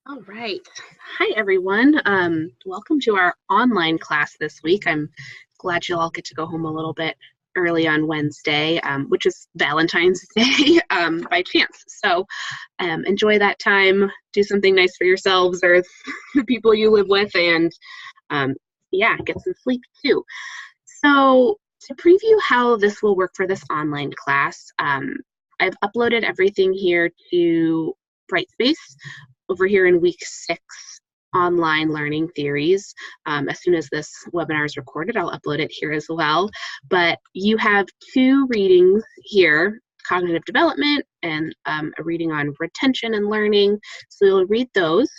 All right. Hi, everyone. Welcome to our online class this week. I'm glad you'll all get to go home a little bit early on Wednesday, which is Valentine's Day by chance. So enjoy that time, do something nice for yourselves or the people you live with, and um, yeah, get some sleep too. So to preview how this will work for this online class, I've uploaded everything here to Brightspace over here in week 6, online learning theories. As soon as this webinar is recorded, I'll upload it here as well. But you have 2 readings here, cognitive development and a reading on retention and learning. So you'll read those.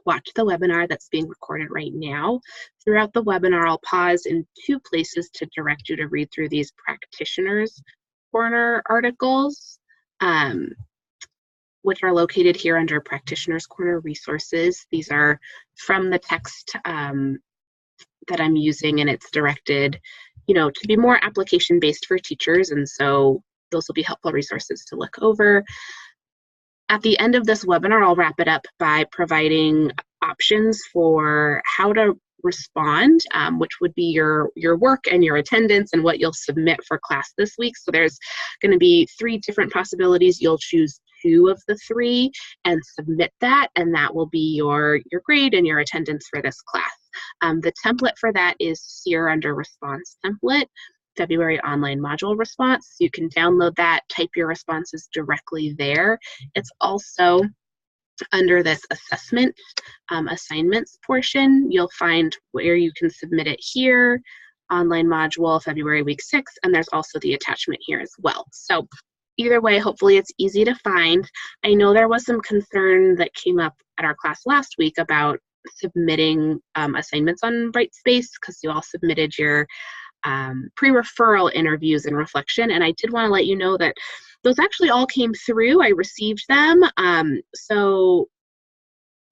Watch the webinar that's being recorded right now. Throughout the webinar, I'll pause in 2 places to direct you to read through these practitioners corner articles, which are located here under practitioners corner resources. These are from the text that I'm using, and it's directed, to be more application based for teachers. And so those will be helpful resources to look over. At the end of this webinar, I'll wrap it up by providing options for how to respond, which would be your work and your attendance and what you'll submit for class this week. So there's going to be 3 different possibilities. You'll choose 2 of the 3 and submit that, and that will be your grade and your attendance for this class. The template for that is here under response template. February online module response. You can download that, type your responses directly there. It's also under this assessment assignments portion. You'll find where you can submit it here, online module, February week 6, and there's also the attachment here as well. So either way, hopefully it's easy to find. I know there was some concern that came up at our class last week about submitting assignments on Brightspace because you all submitted your pre-referral interviews and reflection, and I did want to let you know that those actually all came through. I received them, so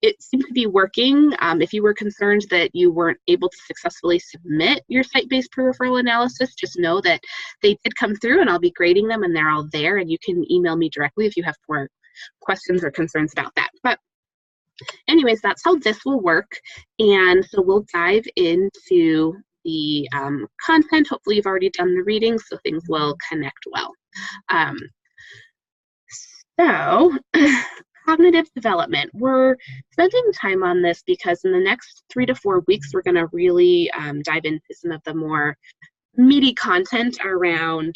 it seemed to be working. If you were concerned that you weren't able to successfully submit your site-based pre-referral analysis, just know that they did come through, and I'll be grading them, and they're all there, and you can email me directly if you have more questions or concerns about that. But anyways, that's how this will work, and so we'll dive into the content. Hopefully you've already done the reading, so things will connect well. So cognitive development, we're spending time on this because in the next 3 to 4 weeks, we're going to really dive into some of the more meaty content around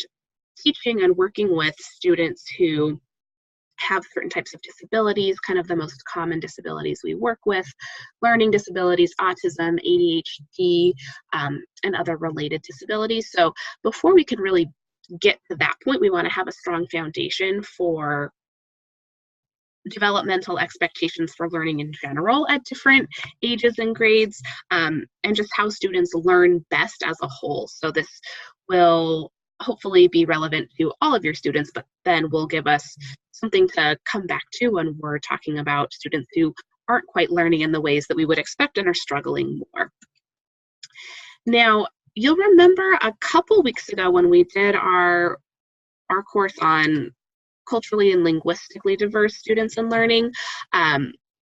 teaching and working with students who have certain types of disabilities, kind of the most common disabilities we work with, learning disabilities, autism, ADHD, and other related disabilities. So before we can really get to that point, we want to have a strong foundation for developmental expectations for learning in general at different ages and grades, and just how students learn best as a whole. So this will hopefully be relevant to all of your students, but then will give us something to come back to when we're talking about students who aren't quite learning in the ways that we would expect and are struggling more. Now, you'll remember a couple weeks ago when we did our course on culturally and linguistically diverse students and learning,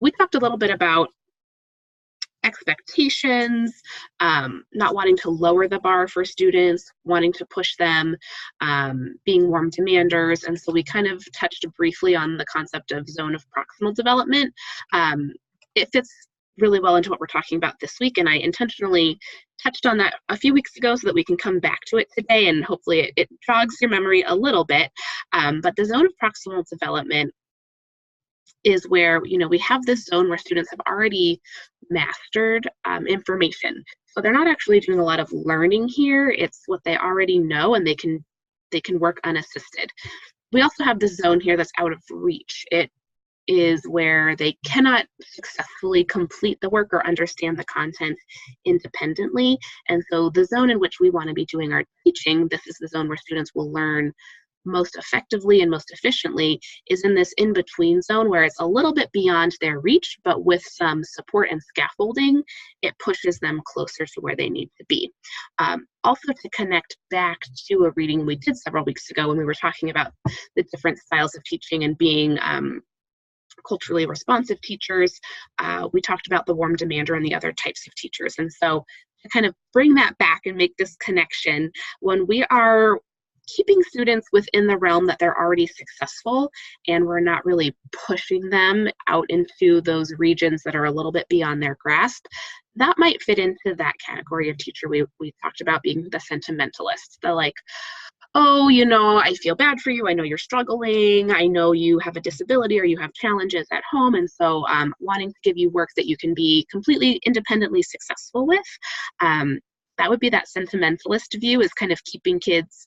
we talked a little bit about expectations, not wanting to lower the bar for students, wanting to push them, being warm demanders. And so we kind of touched briefly on the concept of zone of proximal development. It fits really well into what we're talking about this week, and I intentionally touched on that a few weeks ago so that we can come back to it today, and hopefully it jogs your memory a little bit. But the zone of proximal development is where, we have this zone where students have already mastered information. So they're not actually doing a lot of learning here. It's what they already know, and they can work unassisted. We also have this zone here that's out of reach. It is where they cannot successfully complete the work or understand the content independently. And so the zone in which we want to be doing our teaching, this is the zone where students will learn most effectively and most efficiently, is in this in-between zone where it's a little bit beyond their reach, but with some support and scaffolding, it pushes them closer to where they need to be. Also, to connect back to a reading we did several weeks ago when we were talking about the different styles of teaching and being culturally responsive teachers. We talked about the warm demander and the other types of teachers. And so to kind of bring that back and make this connection, when we are keeping students within the realm that they're already successful and we're not really pushing them out into those regions that are a little bit beyond their grasp, that might fit into that category of teacher we talked about being the sentimentalist. The like, oh, you know, I feel bad for you. I know you're struggling. I know you have a disability or you have challenges at home. And so wanting to give you work that you can be completely independently successful with. That would be that sentimentalist view, is kind of keeping kids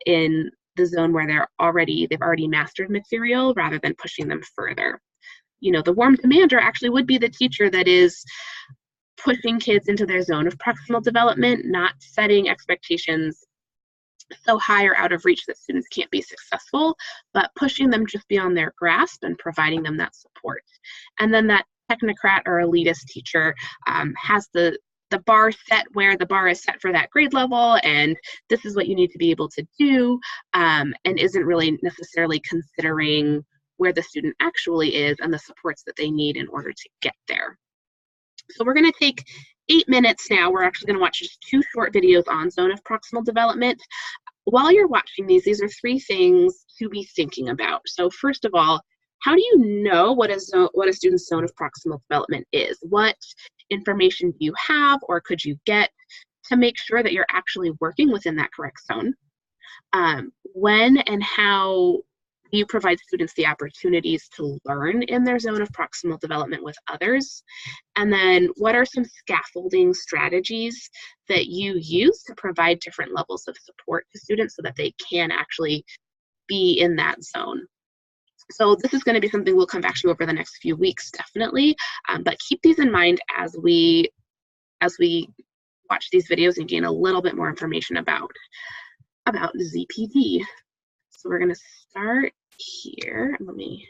in the zone where they've already mastered material rather than pushing them further. You know, the warm demander actually would be the teacher that is pushing kids into their zone of proximal development, not setting expectations so high or out of reach that students can't be successful, but pushing them just beyond their grasp and providing them that support. And then that technocrat or elitist teacher has the bar set where the bar is set for that grade level, and this is what you need to be able to do, and isn't really necessarily considering where the student actually is and the supports that they need in order to get there. So we're going to take 8 minutes now. We're actually going to watch just 2 short videos on zone of proximal development. While you're watching these are 3 things to be thinking about. So first of all, how do you know what a student's zone of proximal development is? What information do you have or could you get to make sure that you're actually working within that correct zone? When and how do you provide students the opportunities to learn in their zone of proximal development with others? And then what are some scaffolding strategies that you use to provide different levels of support to students so that they can actually be in that zone? So this is going to be something we'll come back to over the next few weeks, definitely. But keep these in mind as we watch these videos and gain a little bit more information about ZPD. So we're going to start here. Let me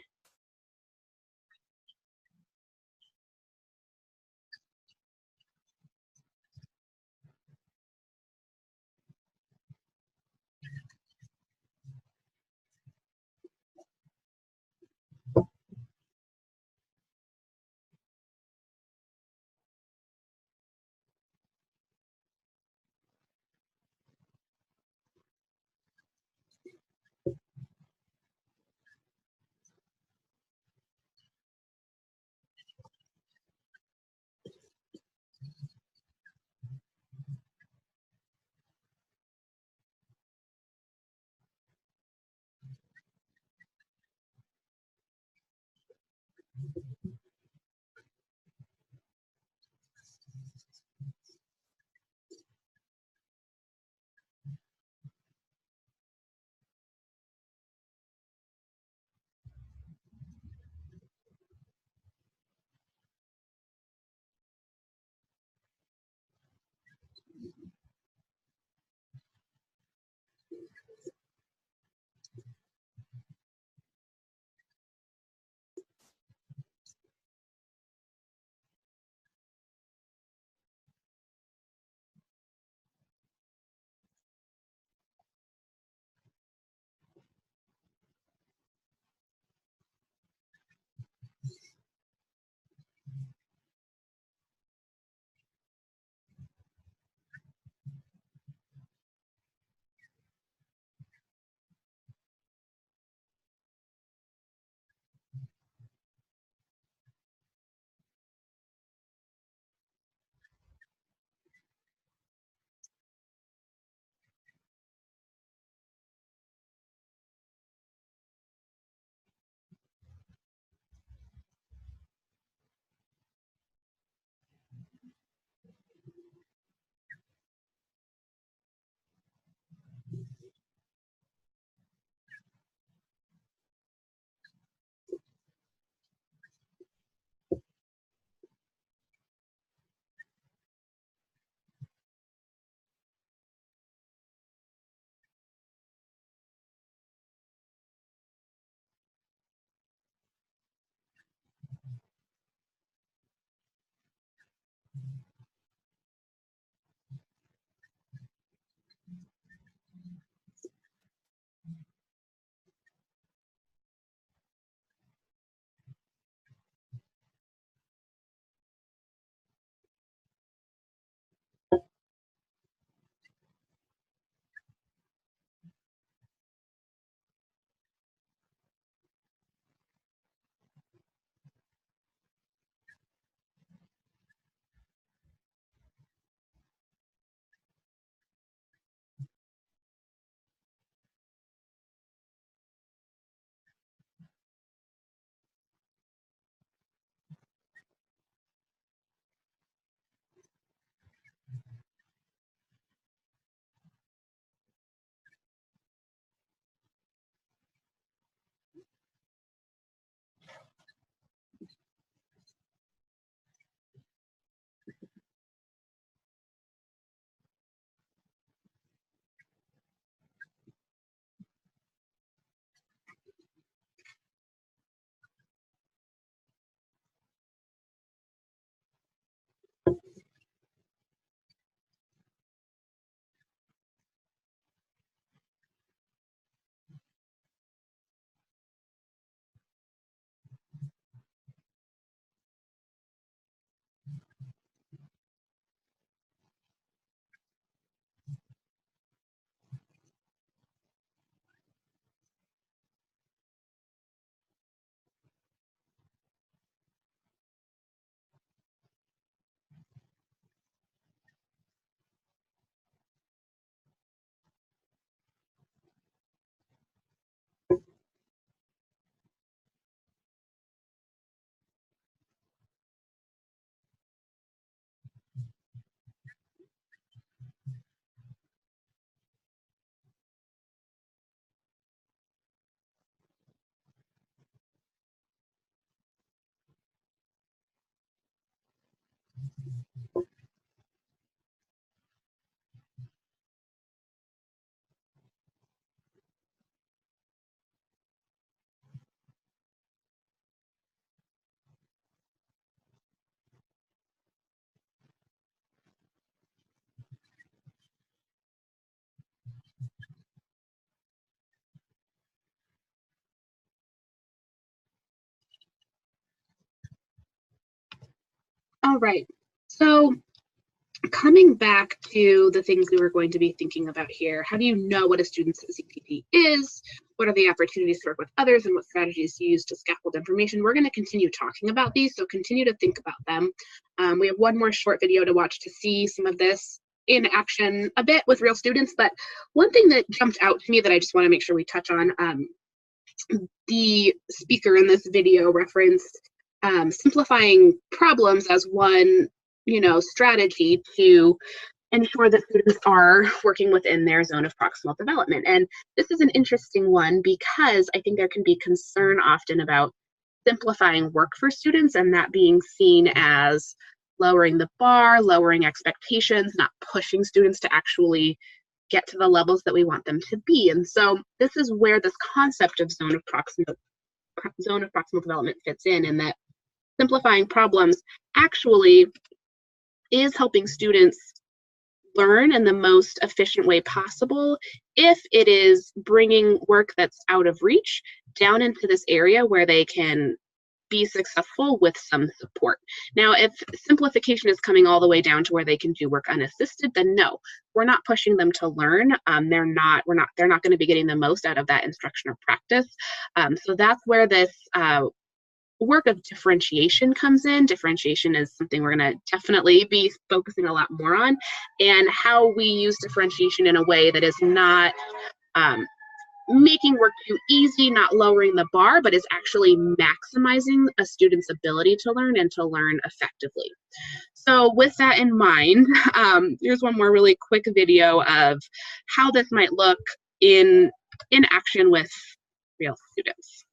All right, so coming back to the things we were going to be thinking about here, how do you know what a student's CPT is? What are the opportunities to work with others and what strategies to use to scaffold information? We're going to continue talking about these, so continue to think about them. We have one more short video to watch to see some of this in action a bit with real students, but one thing that jumped out to me that I just want to make sure we touch on, the speaker in this video referenced simplifying problems as one, strategy to ensure that students are working within their zone of proximal development. And this is an interesting one because I think there can be concern often about simplifying work for students and that being seen as lowering the bar, lowering expectations, not pushing students to actually get to the levels that we want them to be. And so this is where this concept of zone of proximal development fits in that simplifying problems actually is helping students learn in the most efficient way possible if it is bringing work that's out of reach down into this area where they can be successful with some support. Now, if simplification is coming all the way down to where they can do work unassisted, then no, we're not pushing them to learn. They're not going to be getting the most out of that instruction or practice. So that's where this work of differentiation comes in. Differentiation is something we're going to definitely be focusing a lot more on, and how we use differentiation in a way that is not making work too easy, not lowering the bar, but is actually maximizing a student's ability to learn and to learn effectively. So with that in mind, here's one more really quick video of how this might look in action with real students.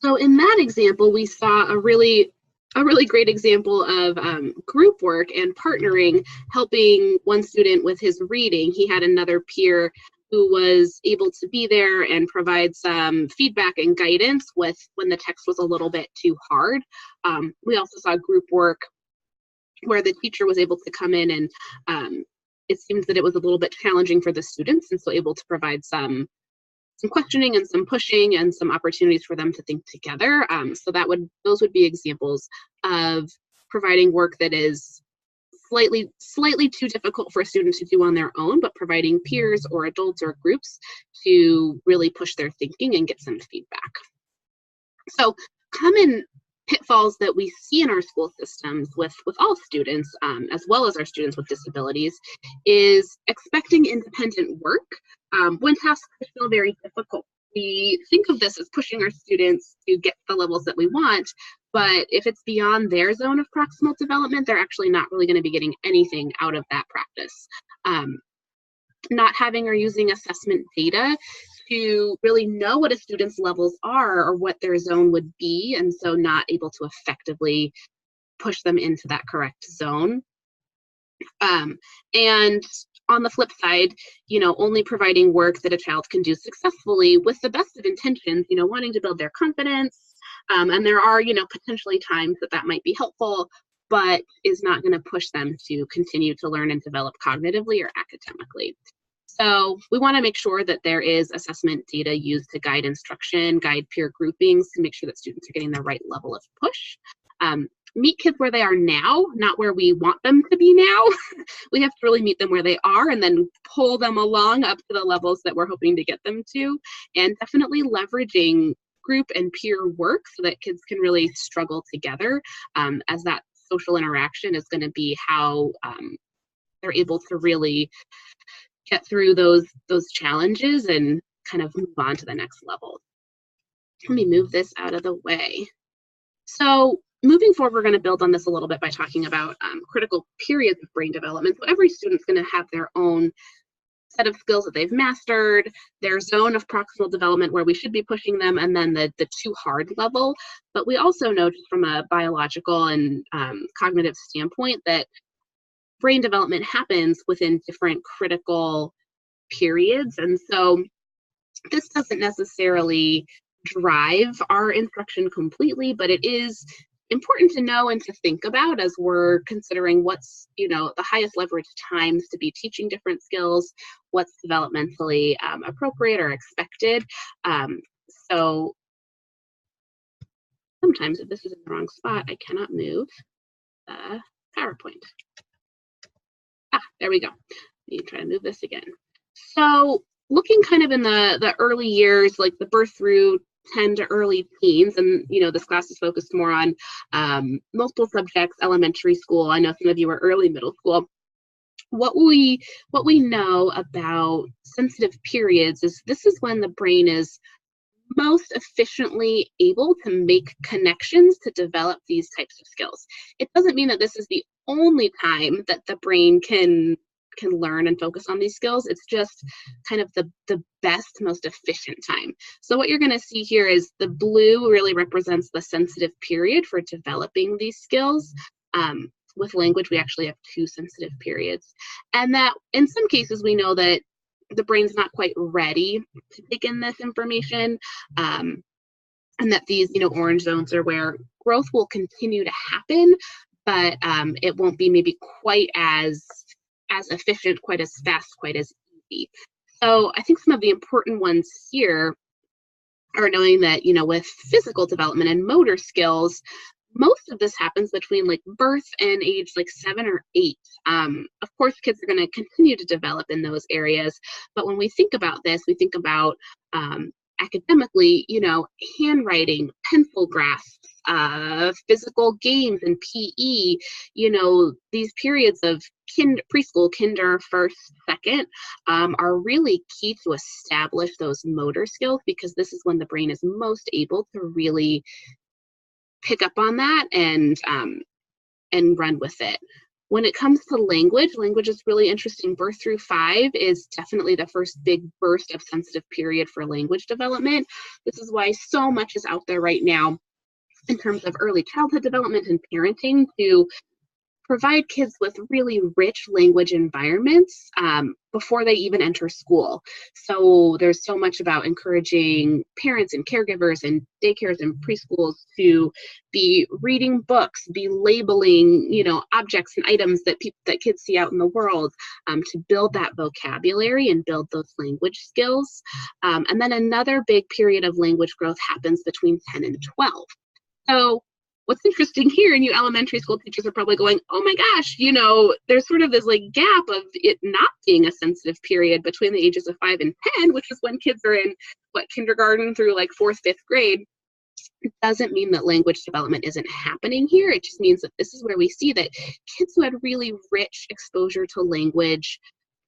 So in that example, we saw a really great example of group work and partnering, helping one student with his reading. He had another peer who was able to be there and provide some feedback and guidance with when the text was a little bit too hard. We also saw group work where the teacher was able to come in and it seems that it was a little bit challenging for the students, and so able to provide some questioning and some pushing and some opportunities for them to think together. So those would be examples of providing work that is slightly too difficult for a student to do on their own, but providing peers or adults or groups to really push their thinking and get some feedback. So common pitfalls that we see in our school systems with all students, as well as our students with disabilities, is expecting independent work when tasks feel very difficult. We think of this as pushing our students to get the levels that we want, but if it's beyond their zone of proximal development, they're actually not really going to be getting anything out of that practice. Not having or using assessment data to really know what a student's levels are or what their zone would be, and so not able to effectively push them into that correct zone. And on the flip side, only providing work that a child can do successfully with the best of intentions, wanting to build their confidence. And there are, potentially times that might be helpful, but is not going to push them to continue to learn and develop cognitively or academically. So we want to make sure that there is assessment data used to guide instruction, guide peer groupings to make sure that students are getting the right level of push. Meet kids where they are now, not where we want them to be now. We have to really meet them where they are and then pull them along up to the levels that we're hoping to get them to. And definitely leveraging group and peer work so that kids can really struggle together, as that social interaction is going to be how they're able to really get through those challenges and kind of move on to the next level. Let me move this out of the way. So moving forward, we're going to build on this a little bit by talking about critical periods of brain development. So every student's going to have their own set of skills that they've mastered, their zone of proximal development where we should be pushing them, and then the too hard level. But we also know just from a biological and cognitive standpoint that brain development happens within different critical periods. And so this doesn't necessarily drive our instruction completely, but it is important to know and to think about as we're considering what's, the highest leverage times to be teaching different skills, what's developmentally appropriate or expected. So sometimes if this is in the wrong spot, I cannot move the PowerPoint. There we go. Let me try to move this again. So looking kind of in the early years, like the birth through 10 to early teens, and this class is focused more on multiple subjects, elementary school. I know some of you are early middle school. What we know about sensitive periods is this is when the brain is most efficiently able to make connections to develop these types of skills. It doesn't mean that this is the only time that the brain can learn and focus on these skills. It's just kind of the best, most efficient time. So what you're going to see here is the blue really represents the sensitive period for developing these skills. With language, we actually have 2 sensitive periods. And that in some cases, we know that the brain's not quite ready to take in this information, and that these, orange zones are where growth will continue to happen, but it won't be maybe quite as efficient, quite as fast, quite as easy. So I think some of the important ones here are knowing that, with physical development and motor skills, most of this happens between like birth and age like 7 or 8. Of course, kids are going to continue to develop in those areas, but when we think about this, we think about academically, handwriting, pencil grasps, physical games and PE, these periods of preschool, kinder, first, second, are really key to establish those motor skills, because this is when the brain is most able to really pick up on that and run with it. When it comes to language, language is really interesting. Birth through 5 is definitely the first big burst of sensitive period for language development. This is why so much is out there right now in terms of early childhood development and parenting to provide kids with really rich language environments before they even enter school. So there's so much about encouraging parents and caregivers and daycares and preschools to be reading books, be labeling, objects and items that kids see out in the world, to build that vocabulary and build those language skills. And then another big period of language growth happens between 10 and 12. So what's interesting here, and you elementary school teachers are probably going, oh my gosh, there's sort of this gap of it not being a sensitive period between the ages of 5 and 10, which is when kids are in kindergarten through 4th, 5th grade. It doesn't mean that language development isn't happening here. It just means that this is where we see that kids who had really rich exposure to language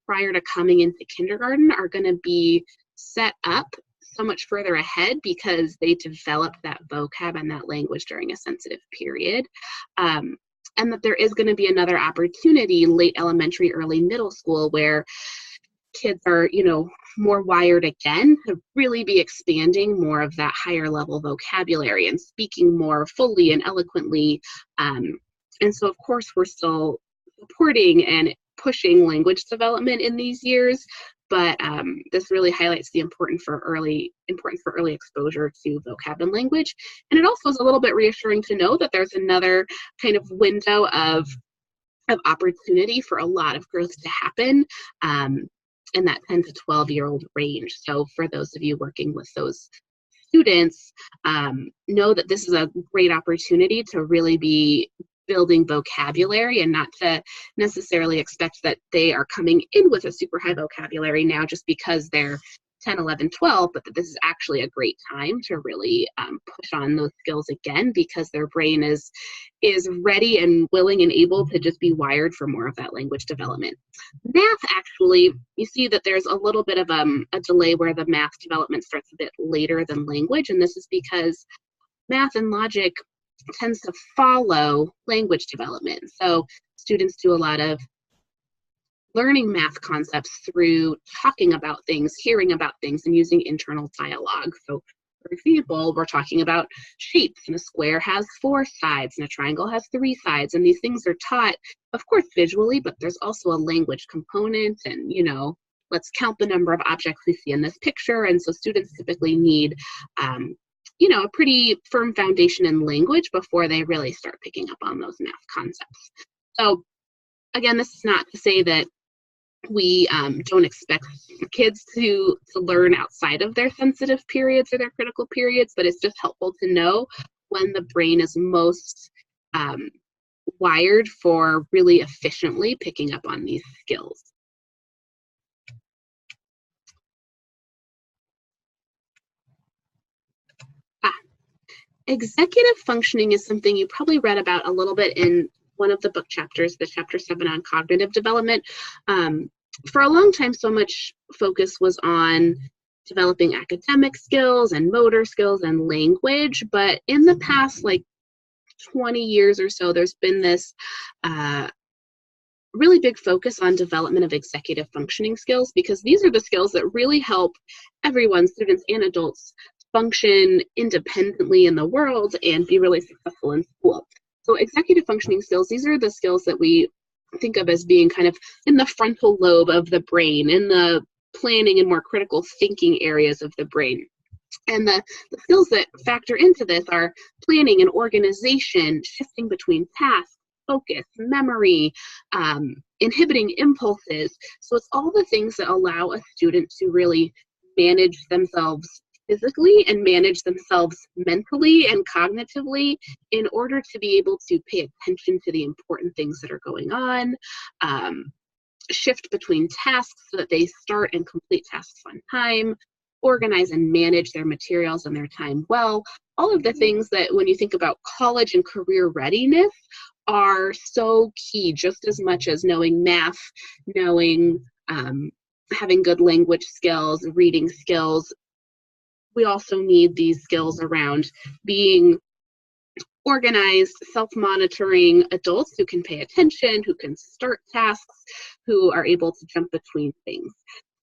prior to coming into kindergarten are going to be set up so much further ahead because they developed that vocab and that language during a sensitive period. And that there is going to be another opportunity late elementary, early middle school where kids are, more wired again to really be expanding more of that higher level vocabulary and speaking more fully and eloquently. And so, of course, we're still supporting and pushing language development in these years, but this really highlights the importance for early exposure to vocab and language. And it also is a little bit reassuring to know that there's another kind of window of opportunity for a lot of growth to happen in that 10 to 12-year-old range. So for those of you working with those students, know that this is a great opportunity to really be building vocabulary and not to necessarily expect that they are coming in with a super high vocabulary now just because they're 10, 11, 12, but that this is actually a great time to really push on those skills again because their brain is ready and willing and able to just be wired for more of that language development. Math, actually, you see that there's a little bit of a delay where the math development starts a bit later than language, and this is because math and logic tends to follow language development. So students do a lot of learning math concepts through talking about things, hearing about things, and using internal dialogue. So, for example, we're talking about shapes, and a square has 4 sides, and a triangle has 3 sides, and these things are taught, of course, visually, but there's also a language component, and, let's count the number of objects we see in this picture, and so students typically need a pretty firm foundation in language before they really start picking up on those math concepts. So again, this is not to say that we don't expect kids to learn outside of their sensitive periods or their critical periods, but it's just helpful to know when the brain is most wired for really efficiently picking up on these skills. Executive functioning is something you probably read about a little bit in one of the book chapters, the chapter 7 on cognitive development. For a long time, so much focus was on developing academic skills and motor skills and language, but in the past 20 years or so, there's been this really big focus on development of executive functioning skills, because these are the skills that really help everyone, students and adults, function independently in the world and be really successful in school. So executive functioning skills, these are the skills that we think of as being kind of in the frontal lobe of the brain, in the planning and more critical thinking areas of the brain. And the skills that factor into this are planning and organization, shifting between tasks, focus, memory, inhibiting impulses. So it's all the things that allow a student to really manage themselves physically and manage themselves mentally and cognitively in order to be able to pay attention to the important things that are going on, shift between tasks so that they start and complete tasks on time, organize and manage their materials and their time well. All of the things that when you think about college and career readiness are so key, just as much as knowing math, knowing having good language skills, reading skills. We also need these skills around being organized, self-monitoring adults who can pay attention, who can start tasks, who are able to jump between things.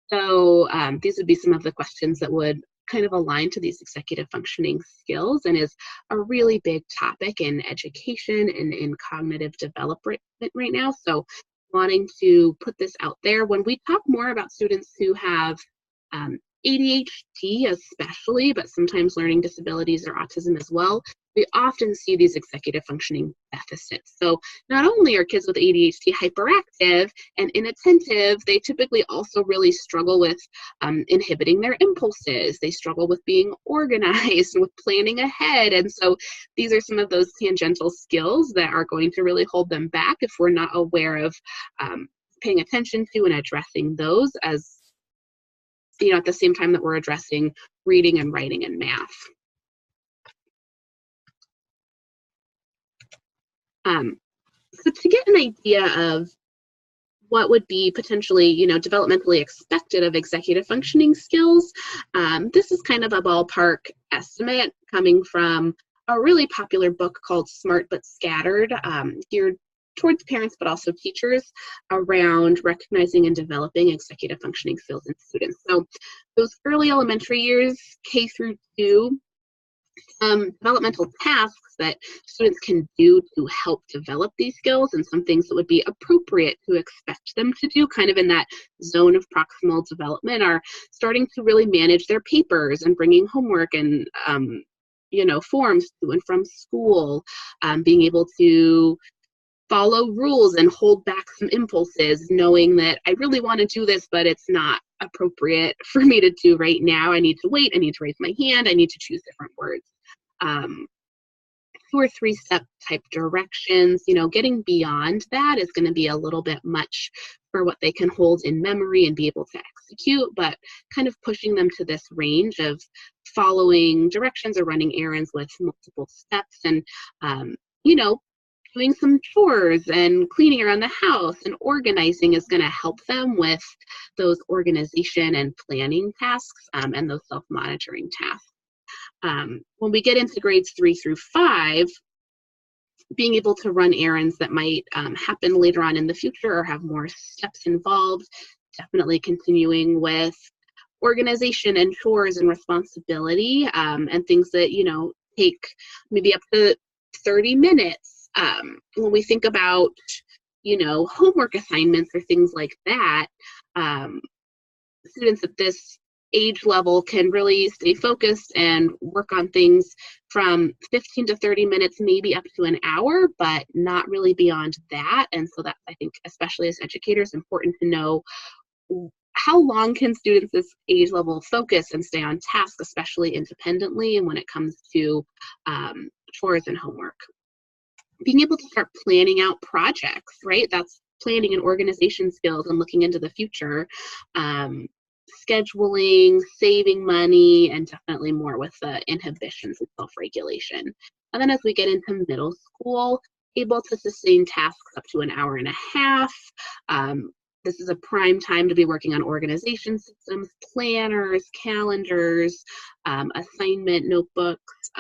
So these would be some of the questions that would kind of align to these executive functioning skills, and is a really big topic in education and in cognitive development right now. So wanting to put this out there. When we talk more about students who have ADHD especially, but sometimes learning disabilities or autism as well, we often see these executive functioning deficits. So not only are kids with ADHD hyperactive and inattentive, they typically also really struggle with inhibiting their impulses. They struggle with being organized, with planning ahead. And so these are some of those tangential skills that are going to really hold them back if we're not aware of paying attention to and addressing those, as at the same time that we're addressing reading and writing and math. So to get an idea of what would be potentially, developmentally expected of executive functioning skills, this is kind of a ballpark estimate coming from a really popular book called Smart But Scattered, geared towards parents but also teachers, around recognizing and developing executive functioning skills in students. So those early elementary years, K through 2, developmental tasks that students can do to help develop these skills, and some things that would be appropriate to expect them to do kind of in that zone of proximal development, are starting to really manage their papers and bringing homework and forms to and from school, being able to follow rules and hold back some impulses, knowing that I really want to do this, but it's not appropriate for me to do right now. I need to wait, I need to raise my hand, I need to choose different words. 2 or 3 step type directions, getting beyond that is going to be a little bit much for what they can hold in memory and be able to execute, but kind of pushing them to this range of following directions or running errands with multiple steps, and doing some chores and cleaning around the house and organizing is going to help them with those organization and planning tasks, and those self-monitoring tasks. When we get into grades 3 through 5, being able to run errands that might happen later on in the future or have more steps involved, definitely continuing with organization and chores and responsibility, and things that, take maybe up to 30 minutes. When we think about, homework assignments or things like that, students at this age level can really stay focused and work on things from 15 to 30 minutes, maybe up to an hour, but not really beyond that. And so that's, I think, especially as educators, important to know how long can students this age level focus and stay on task, especially independently, and when it comes to chores and homework. Being able to start planning out projects, right? That's planning and organization skills and looking into the future. Scheduling, saving money, and definitely more with the inhibitions and self-regulation. And then as we get into middle school, able to sustain tasks up to an hour and a half. This is a prime time to be working on organization systems, planners, calendars, assignment notebooks,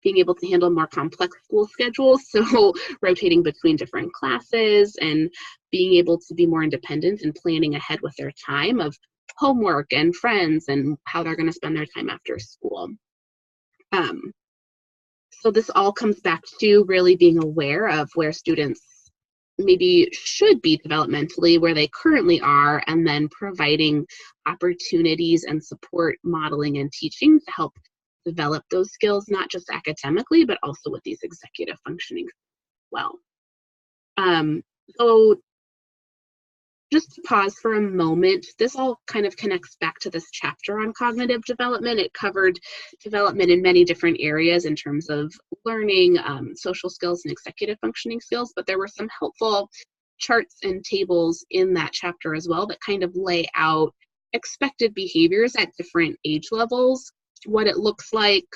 being able to handle more complex school schedules, so rotating between different classes and being able to be more independent and planning ahead with their time of homework and friends and how they're going to spend their time after school. So this all comes back to really being aware of where students maybe should be developmentally, where they currently are, and then providing opportunities and support, modeling and teaching to help develop those skills, not just academically, but also with these executive functioning as well. So just to pause for a moment, this all kind of connects back to this chapter on cognitive development. It covered development in many different areas in terms of learning, social skills, and executive functioning skills, but there were some helpful charts and tables in that chapter as well that kind of lay out expected behaviors at different age levels, what it looks like,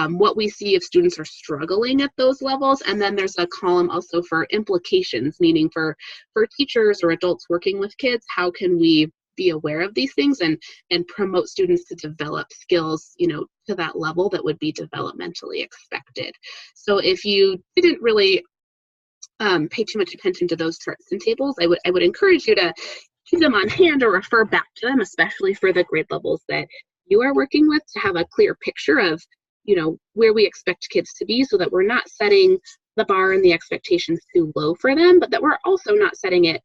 what we see if students are struggling at those levels. And then there's a column also for implications, meaning for teachers or adults working with kids, how can we be aware of these things and promote students to develop skills, you know, to that level that would be developmentally expected. So if you didn't really pay too much attention to those charts and tables, I would encourage you to keep them on hand or refer back to them, especially for the grade levels that you are working with, to have a clear picture of, you know, where we expect kids to be, so that we're not setting the bar and the expectations too low for them, but that we're also not setting it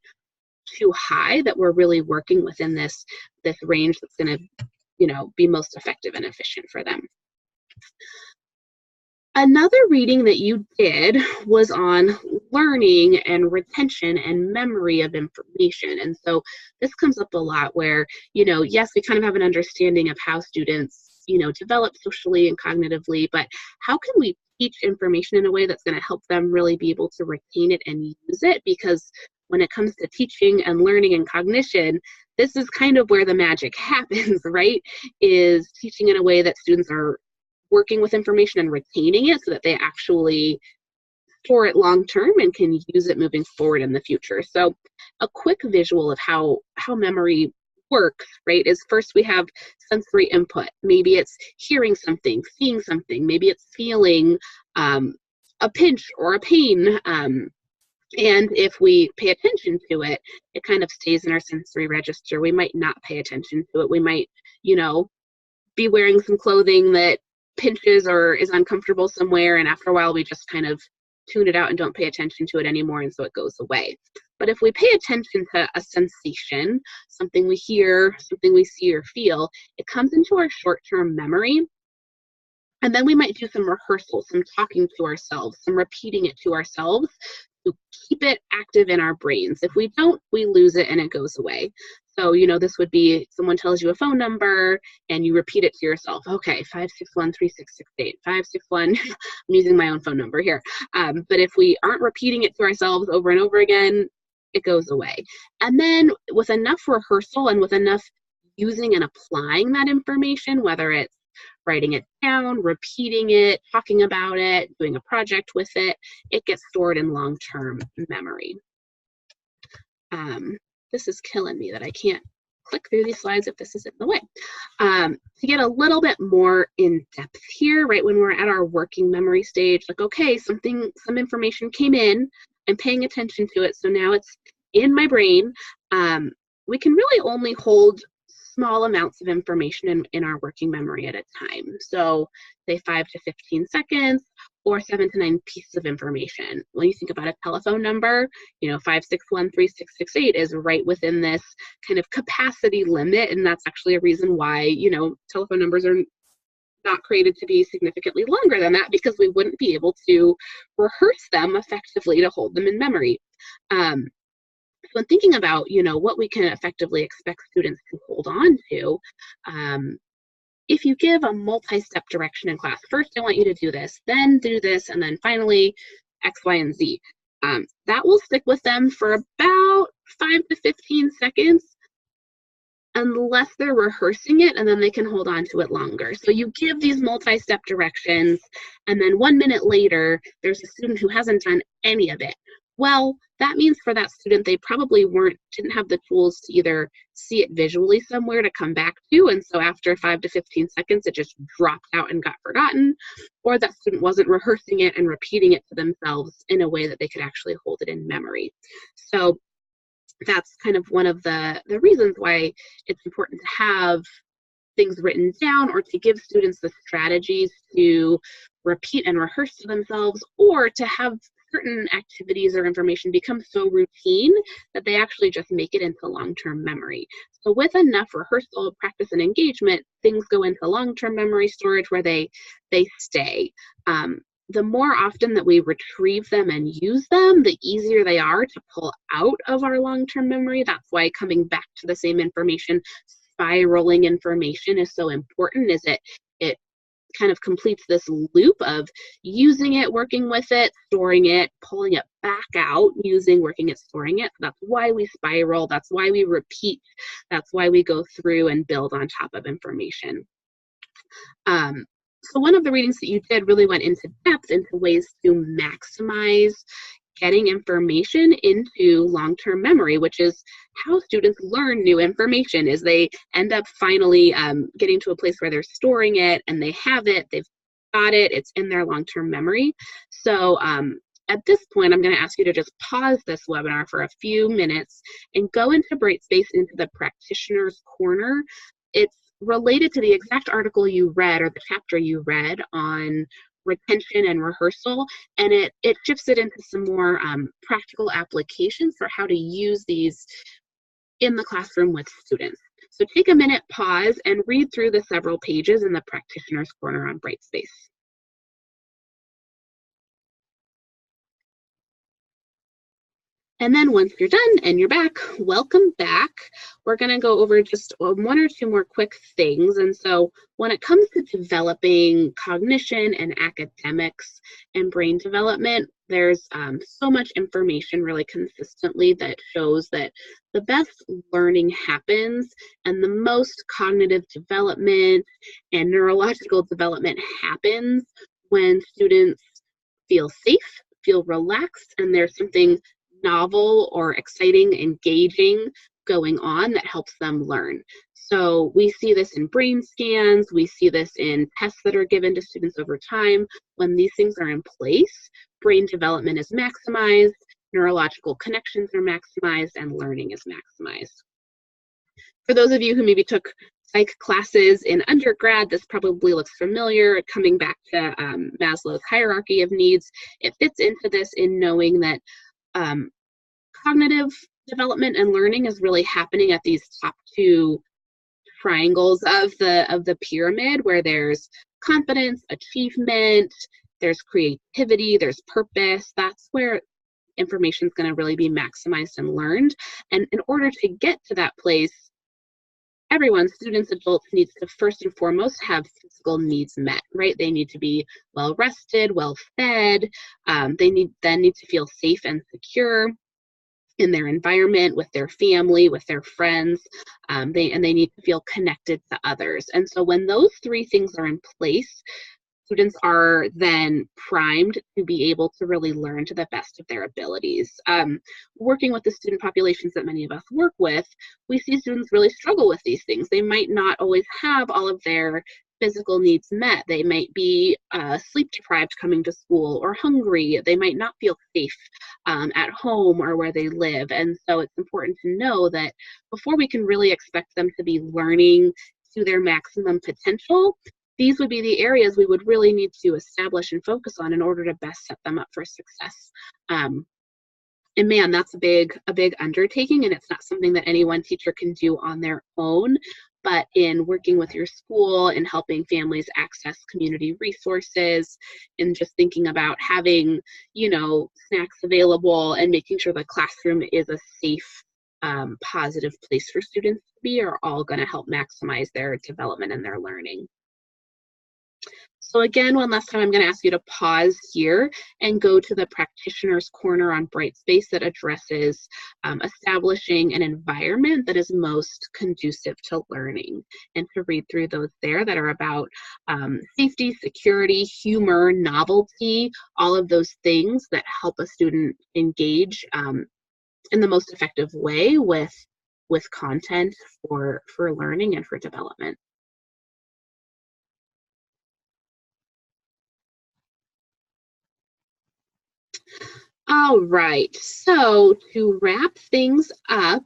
too high, that we're really working within this range that's going to, you know, be most effective and efficient for them. Another reading that you did was on learning and retention and memory of information. And so this comes up a lot where, you know, yes, we kind of have an understanding of how students, you know, develop socially and cognitively, but how can we teach information in a way that's going to help them really be able to retain it and use it? Because when it comes to teaching and learning and cognition, this is kind of where the magic happens, right? Is teaching in a way that students are working with information and retaining it so that they actually store it long term and can use it moving forward in the future. So a quick visual of how memory works, right, is first we have sensory input. Maybe it's hearing something, seeing something, maybe it's feeling a pinch or a pain. And if we pay attention to it, it kind of stays in our sensory register. We might not pay attention to it. We might, you know, be wearing some clothing that pinches or is uncomfortable somewhere, and after a while we just kind of tune it out and don't pay attention to it anymore, and so it goes away. But if we pay attention to a sensation, something we hear, something we see or feel, it comes into our short-term memory, and then we might do some rehearsal, some talking to ourselves, some repeating it to ourselves to keep it active in our brains. If we don't, we lose it and it goes away. So, you know, this would be someone tells you a phone number and you repeat it to yourself. Okay, 561-3668, 561, I'm using my own phone number here. But if we aren't repeating it to ourselves over and over again, it goes away. And then with enough rehearsal and with enough using and applying that information, whether it's writing it down, repeating it, talking about it, doing a project with it, it gets stored in long-term memory. This is killing me that I can't click through these slides if this is in the way. To get a little bit more in depth here, right, when we're at our working memory stage, like, okay, some information came in, I'm paying attention to it, so now it's in my brain. We can really only hold small amounts of information in our working memory at a time. So say 5 to 15 seconds or 7 to 9 pieces of information. When you think about a telephone number, you know, 561-3668 is right within this kind of capacity limit. And that's actually a reason why, you know, telephone numbers are not created to be significantly longer than that, because we wouldn't be able to rehearse them effectively to hold them in memory. When thinking about, you know, what we can effectively expect students to hold on to, if you give a multi-step direction in class, first I want you to do this, then do this, and then finally X, Y, and Z. That will stick with them for about 5 to 15 seconds, unless they're rehearsing it, and then they can hold on to it longer. So you give these multi-step directions, and then 1 minute later, there's a student who hasn't done any of it. Well, that means for that student, they probably didn't have the tools to either see it visually somewhere to come back to, and so after 5 to 15 seconds, it just dropped out and got forgotten, or that student wasn't rehearsing it and repeating it to themselves in a way that they could actually hold it in memory. So that's kind of one of the reasons why it's important to have things written down, or to give students the strategies to repeat and rehearse to themselves, or to have certain activities or information become so routine that they actually just make it into long-term memory. So with enough rehearsal, practice, and engagement, things go into long-term memory storage where they stay. The more often that we retrieve them and use them, the easier they are to pull out of our long-term memory. That's why coming back to the same information, spiraling information is so important, is it kind of completes this loop of using it, working with it, storing it, pulling it back out, using, working it, storing it. That's why we spiral. That's why we repeat. That's why we go through and build on top of information. So one of the readings that you did really went into depth into ways to maximize getting information into long-term memory, which is how students learn new information, is they end up finally getting to a place where they're storing it and they have it, they've got it, it's in their long-term memory. So at this point, I'm going to ask you to just pause this webinar for a few minutes and go into Brightspace, into the Practitioner's Corner. It's related to the exact article you read or the chapter you read on retention and rehearsal, and it shifts it into some more practical applications for how to use these in the classroom with students. So take a minute, pause, and read through the several pages in the Practitioner's Corner on Brightspace. And then once you're done and you're back, welcome back. We're going to go over just one or two more quick things. And so when it comes to developing cognition and academics and brain development, there's so much information really consistently that shows that the best learning happens and the most cognitive development and neurological development happens when students feel safe, feel relaxed, and there's something novel or exciting, engaging going on that helps them learn. So we see this in brain scans, we see this in tests that are given to students over time. When these things are in place, brain development is maximized, neurological connections are maximized, and learning is maximized. For those of you who maybe took psych classes in undergrad, this probably looks familiar. Coming back to Maslow's hierarchy of needs, it fits into this in knowing that cognitive development and learning is really happening at these top two triangles of the pyramid, where there's confidence, achievement, there's creativity, there's purpose. That's where information is going to really be maximized and learned. And in order to get to that place, everyone, students, adults, needs to first and foremost have physical needs met, right? They need to be well rested, well fed. They need to feel safe and secure in their environment, with their family, with their friends. They need to feel connected to others. And so when those three things are in place, students are then primed to be able to really learn to the best of their abilities. Working with the student populations that many of us work with, we see students really struggle with these things. They might not always have all of their physical needs met. They might be sleep deprived coming to school, or hungry. They might not feel safe at home or where they live. And so it's important to know that before we can really expect them to be learning to their maximum potential, these would be the areas we would really need to establish and focus on in order to best set them up for success. And man, that's a big undertaking, and it's not something that any one teacher can do on their own. But in working with your school and helping families access community resources, and just thinking about having, snacks available and making sure the classroom is a safe, positive place for students to be, are all going to help maximize their development and their learning. So again, one last time, I'm going to ask you to pause here and go to the Practitioner's Corner on Brightspace that addresses establishing an environment that is most conducive to learning, and to read through those there that are about safety, security, humor, novelty, all of those things that help a student engage in the most effective way with content for learning and for development. All right, so to wrap things up,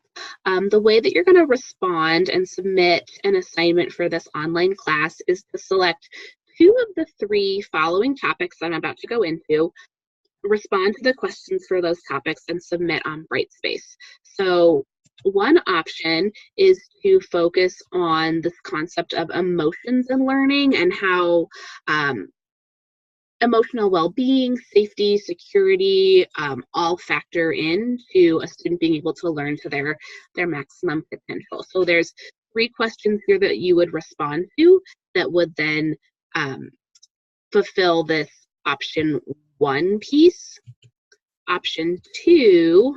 the way that you're going to respond and submit an assignment for this online class is to select two of the three following topics I'm about to go into, respond to the questions for those topics, and submit on Brightspace. So one option is to focus on this concept of emotions and learning, and how emotional well-being, safety, security, all factor into a student being able to learn to their maximum potential. So there's three questions here that you would respond to that would then fulfill this option one piece. Option two,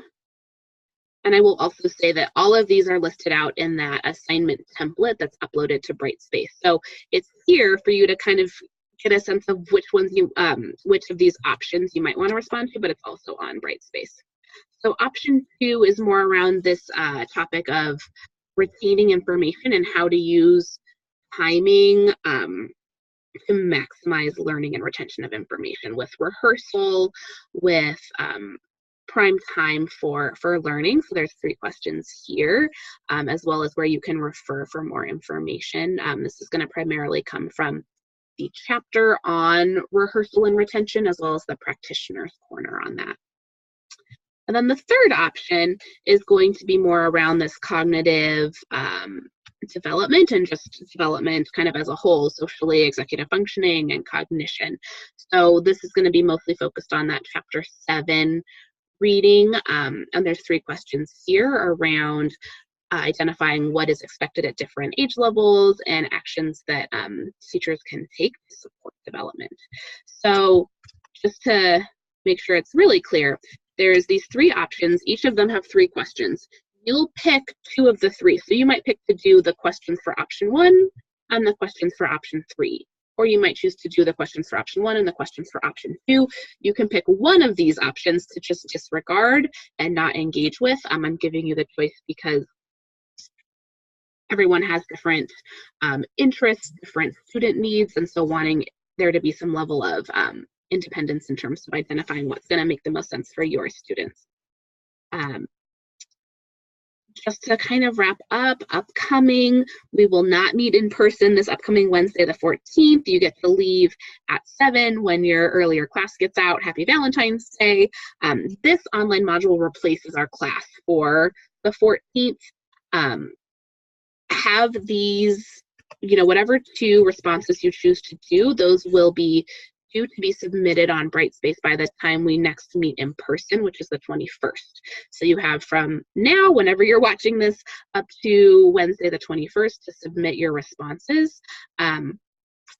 and I will also say that all of these are listed out in that assignment template that's uploaded to Brightspace. So it's here for you to kind of get a sense of which of these options you might want to respond to, but it's also on Brightspace. So option 2 is more around this topic of retaining information and how to use timing to maximize learning and retention of information with rehearsal, with prime time for learning. So there's 3 questions here, as well as where you can refer for more information. This is going to primarily come from the chapter on rehearsal and retention, as well as the practitioner's corner on that. And then the third option is going to be more around this cognitive development and just development kind of as a whole, socially, executive functioning, and cognition. So this is going to be mostly focused on that chapter 7 reading. And there's 3 questions here around identifying what is expected at different age levels and actions that teachers can take to support development. So just to make sure it's really clear, there's these 3 options. Each of them have 3 questions. You'll pick 2 of the 3. So you might pick to do the questions for option 1 and the questions for option 3. Or you might choose to do the questions for option 1 and the questions for option 2. You can pick one of these options to just disregard and not engage with. I'm giving you the choice because everyone has different interests, different student needs, and so wanting there to be some level of independence in terms of identifying what's going to make the most sense for your students. Just to kind of wrap up, upcoming, we will not meet in person this upcoming Wednesday the 14th. You get to leave at 7 when your earlier class gets out. Happy Valentine's Day. This online module replaces our class for the 14th. Have these, whatever 2 responses you choose to do, those will be due to be submitted on Brightspace by the time we next meet in person, which is the 21st. So you have from now, whenever you're watching this, up to Wednesday the 21st to submit your responses. And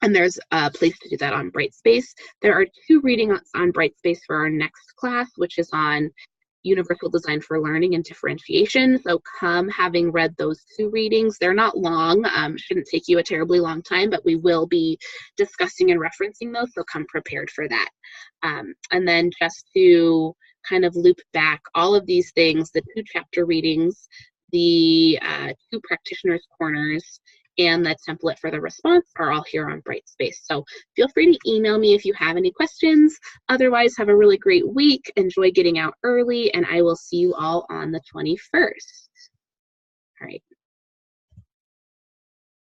there's a place to do that on Brightspace. There are 2 readings on Brightspace for our next class, which is on Universal Design for Learning and Differentiation. So come having read those 2 readings. They're not long, shouldn't take you a terribly long time, but we will be discussing and referencing those, so come prepared for that. And then just to kind of loop back, all of these things, the 2 chapter readings, the 2 practitioners' corners, and the template for the response are all here on Brightspace. So feel free to email me if you have any questions. Otherwise, have a really great week. Enjoy getting out early, and I will see you all on the 21st. All right.